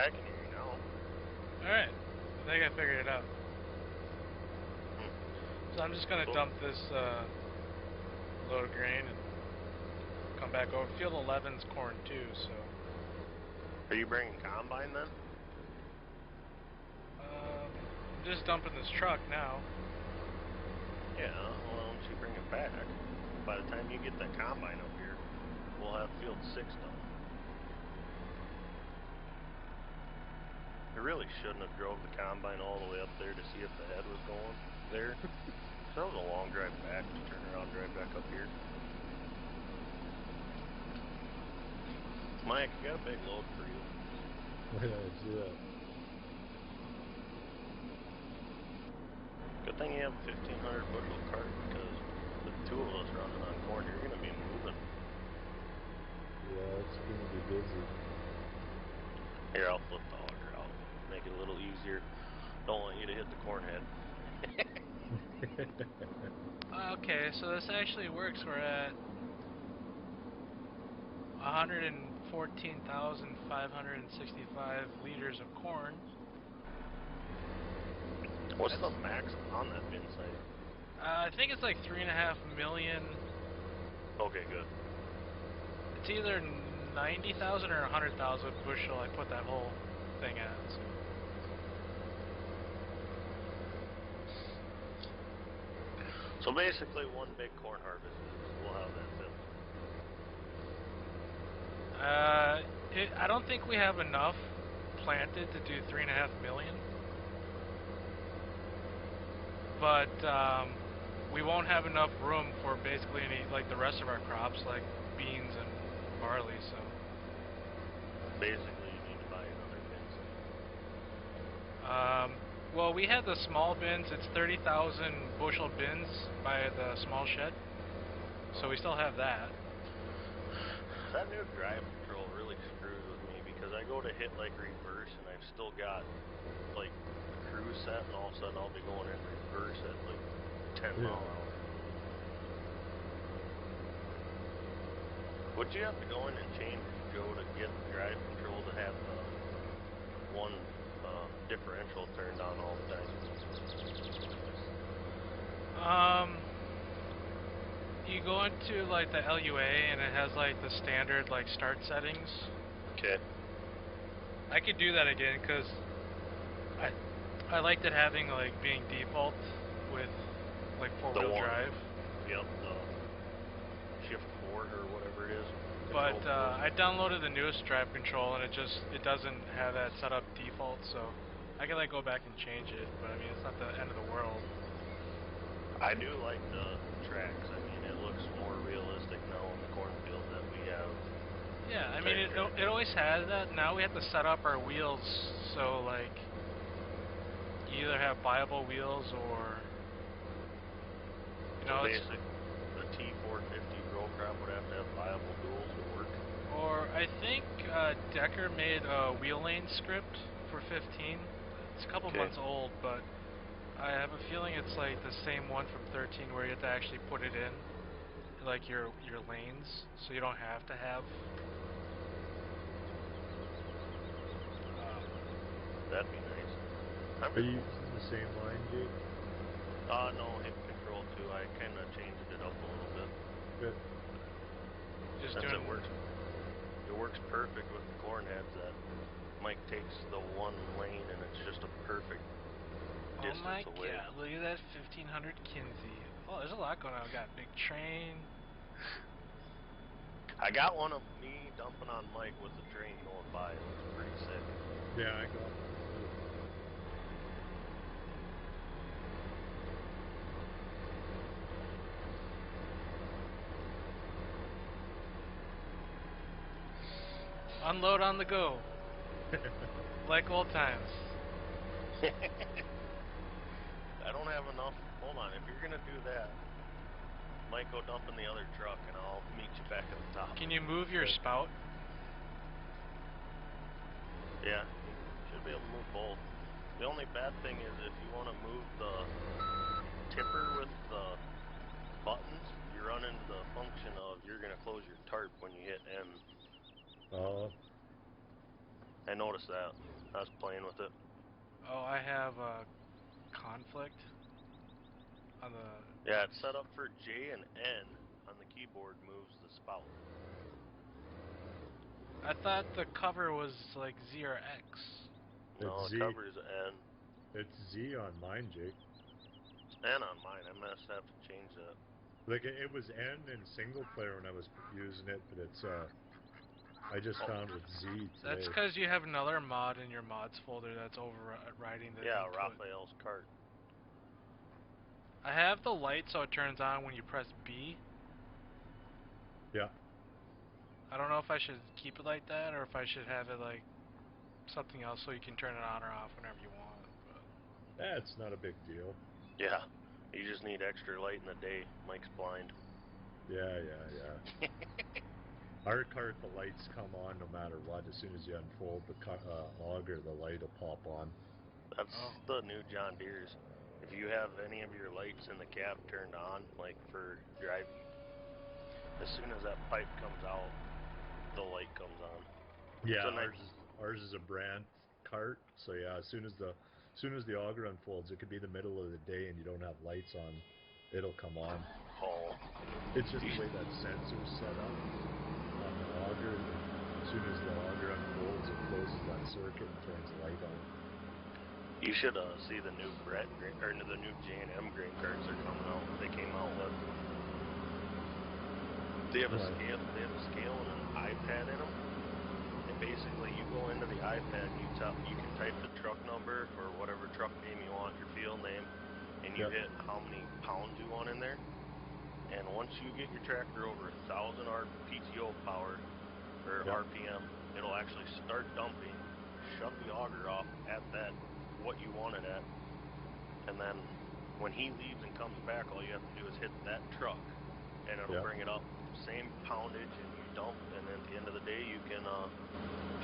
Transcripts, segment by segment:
Yeah, I can hear you now. Alright. I think I figured it out. So I'm just gonna dump this load of grain and come back over. Field 11's corn too, so. Are you bringing combine then? I'm just dumping this truck now. Yeah, well, why don't you bring it back? By the time you get that combine up here, we'll have field 6 done. I really shouldn't have drove the combine all the way up there to see if the head was going there. So that was a long drive back, just turn around and drive back up here. Mike, I got a big load for you. Let's do that. Good thing you have a 1,500 bushel cart, because the two of us running on corn, you're going to be moving. Yeah, it's going to be busy. Here, I'll flip the auger out. Make it a little easier. Don't want you to hit the corn head. Okay, so this actually works. We're at 114,565 liters of corn. What's the max on that bin site? I think it's like 3.5 million. Okay, good. It's either 90,000 or 100,000 bushel I put that whole thing at. So basically, one big corn harvest, we'll have that filled. I don't think we have enough planted to do 3.5 million. But we won't have enough room for basically any, like the rest of our crops, like beans and barley, so. Basically, you need to buy another bin site. Well, we had the small bins. It's 30,000 bushel bins by the small shed. So we still have that. That new drive control really screws with me, because I go to hit like reverse and I've still got like the cruise set, and all of a sudden I'll be going in reverse at like 10 mile an hour. Would you have to go in and change, Joe, to get the drive control to have the one differential turned on all the time? You go into like the LUA and it has like the standard like start settings. Okay. I could do that again because I liked it having like being default with like four-wheel drive. Yep, the shift 4 or whatever it is. But I downloaded the newest drive control and it doesn't have that set up default, so I can like go back and change it, but I mean it's not the end of the world. I do like the tracks. I mean, it looks more realistic now in the cornfield that we have. Yeah, I mean it always has that. Now we have to set up our wheels so like you either have viable wheels or you know, so basic, the T450 row crop would have to have viable duals to work. Or I think Decker made a wheel lane script for 15. It's a couple months old, but I have a feeling it's like the same one from 13 where you have to actually put it in, like your lanes, so you don't have to have. That'd be nice. Are you using the same line, Jake? No, hip control too. I kind of changed it up a little bit. Good. Just doing it works. It works perfect with the corn heads. That Mike takes the one lane and it's just a perfect distance away. Oh my god, look at that 1500 Kinsey. Oh, there's a lot going on. We got a big train. I got one of me dumping on Mike with the train going by. It looks pretty sick. Yeah, I got one too. Unload on the go. Like old times. I don't have enough. Hold on, if you're going to do that, Mike, go dump in the other truck and I'll meet you back at the top. Can you move your spout? Yeah, you should be able to move both. The only bad thing is if you want to move the tipper with the buttons, you run into the function of you're going to close your tarp when you hit N. Oh. I noticed that. I was playing with it. Oh, I have a conflict on the... Yeah, it's set up for J and N on the keyboard moves the spout. I thought the cover was like Z or X. No, It's the Z. cover is N. It's Z on mine, Jake. N on mine. I must have to change that. Like it was N in single player when I was using it, but it's I just found it's Z today. That's because you have another mod in your mods folder that's overriding the Yeah, input. Raphael's cart. I have the light so it turns on when you press B. Yeah. I don't know if I should keep it like that or if I should have it like something else so you can turn it on or off whenever you want. But It's not a big deal. Yeah, you just need extra light in the day. Mike's blind. Yeah. Our cart, the lights come on no matter what. As soon as you unfold the auger, the light will pop on. That's the new John Deere's. If you have any of your lights in the cab turned on, like for driving, as soon as that pipe comes out, the light comes on. Yeah, So ours is a brand cart, so yeah, as soon as the auger unfolds, it could be the middle of the day and you don't have lights on, it'll come on. Oh. It's just the way that sensor's set up on the auger. As soon as the auger unfolds, it closes that circuit and turns the light on. You should see the new the new J&M grain carts are coming out. They came out with. They have a scale. They have a scale and an iPad in them. And basically, you go into the iPad, you can type the truck number or whatever truck name you want, your field name, and you hit how many pounds you want in there. And once you get your tractor over 1,000 PTO power or RPM, it'll actually start dumping, shut the auger off at that what you want it at, and then when he leaves and comes back, all you have to do is hit that truck, and it'll bring it up, same poundage, and you dump, and then at the end of the day, you can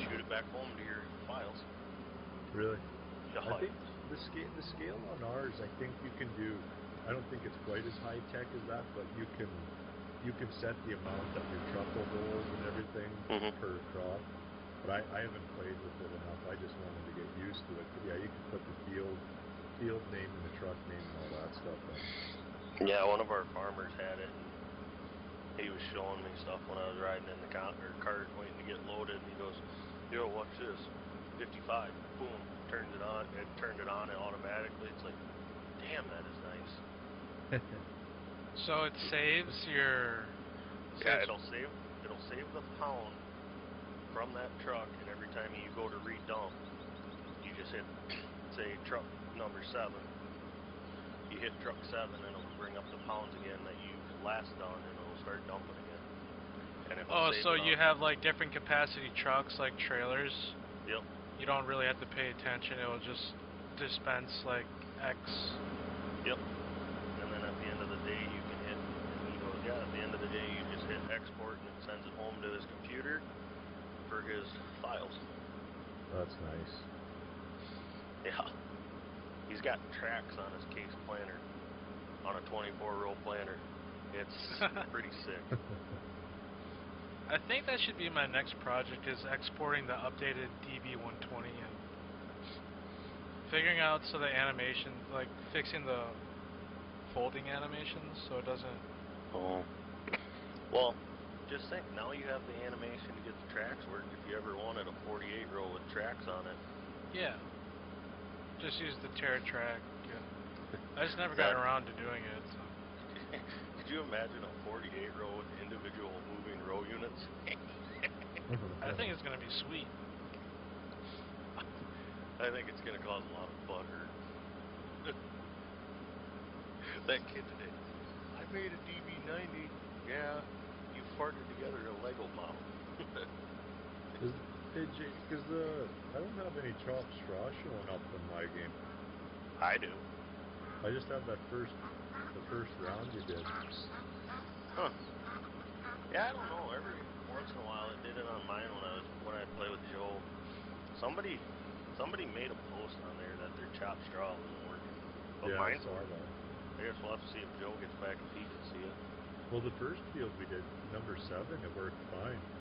shoot it back home to your files. Really? Yeah. I think the scale on ours, I think you can do. I don't think it's quite as high tech as that, but you can set the amount that your truck will hold and everything per crop. But I haven't played with it enough. I just wanted to get used to it. But yeah, you can put the field name and the truck name and all that stuff in. Yeah, one of our farmers had it, and he was showing me stuff when I was riding in the cart waiting to get loaded, and he goes, "Yo, watch this, 55, boom, turns it on. It turned it on automatically. It's like, damn, that is nice." So it saves your... Yeah, it'll save the pound from that truck, and every time you go to redump, you just hit, say, truck number 7. You hit truck 7, and it'll bring up the pounds again that you've last done, and it'll start dumping again. And it'll save so it you on. have like different capacity trucks, like trailers? Yep. You don't really have to pay attention. It'll just dispense like X. Yep. And then at the end of the day, you can hit, and he goes, yeah, at the end of the day, you just hit export, and it sends it home to his computer for his files. That's nice. Yeah. He's got tracks on his case planner, on a 24-row planner. It's pretty sick. I think that should be my next project, is exporting the updated DB120 and figuring out so the animation, like fixing the folding animations so it doesn't... Oh. Well, just think, now you have the animation to get the tracks worked if you ever wanted a 48-row with tracks on it. Yeah. Just use the TerraTrack, and I just never got around to doing it, so... Could you imagine a 48-row with individual moving row units? I think it's going to be sweet. I think it's going to cause a lot of butt hurt. That kid today, I made a DB90. Yeah, you farted together a Lego model. Because I don't have any chopped straw showing up in my game. I do. I just have the first round you did. Huh. Yeah, I don't know. Every once in a while, it did it on mine when I play with Joe. Somebody made a post on there that their chopped straw wasn't working, but Yeah, mine's I saw working. that. I guess we'll have to see if Joe gets back if he can see it. Well, the first field we did, number 7, it worked fine.